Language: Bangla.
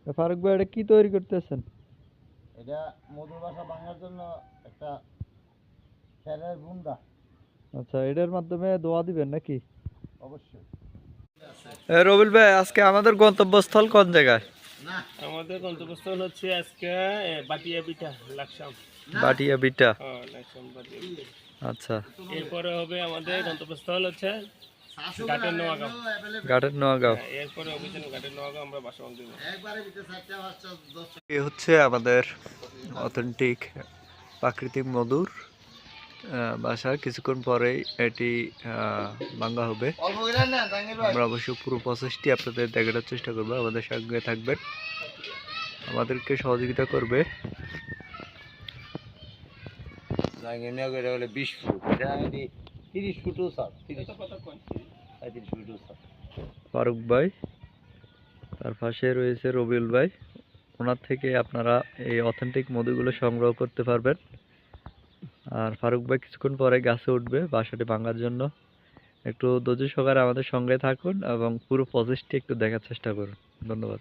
ফারুক ভাই, এটা কি তৈরি করতেছেন? এটা মধুর বাসা ভাঙার জন্য একটা ফেরের বুন্দা। আচ্ছা, এটার মাধ্যমে দোয়া দিবেন নাকি? অবশ্যই। রবিল ভাই, আজকে আমাদের গন্তব্যস্থল কোন জায়গায়? না, আমাদের গন্তব্যস্থল হচ্ছে আজকে বাটিয়া পিঠা লাকসাম। বাটিয়া বিটা। লাকসাম বাটিয়া পিঠা। আচ্ছা। এরপরে হবে আমাদের গন্তব্যস্থল হচ্ছে ঘাটের নোয়াগাঁও। ঘাটের নোয়াগাঁও। এরপরে অভিযান ঘাটের নোয়াগাঁও আমরা বাসা দিব। একবারে ভিতরে 4টা 5টা 10টা। এ হচ্ছে আমাদের অথেন্টিক প্রাকৃতিক মধুর বাসা। কিছুক্ষণ পরেই এটি ভাঙ্গা হবে। অল্প করে না জাঙ্গির ভাই। আমরা অবশ্য পুরো প্রসেসটি আপনাদের দেখানোর চেষ্টা করবো। আমাদের সঙ্গে থাকবেন, আমাদেরকে সহযোগিতা করবে। জাঙ্গির নিয়ে করে বলে 20 ফুট। এটা 30 ফুটও স্যার। 30 ফুটও স্যার। ফারুক ভাই, তার পাশে রয়েছে রবিউল ভাই। ওনার থেকে আপনারা এই অথেন্টিক মধুগুলো সংগ্রহ করতে পারবেন। আর ফারুক ভাই কিছুক্ষণ পরে গাছে উঠবে বাসাটি ভাঙার জন্য। একটু ধৈর্য সহকারে আমাদের সঙ্গে থাকুন এবং পুরো প্রসেসটি একটু দেখার চেষ্টা করুন। ধন্যবাদ।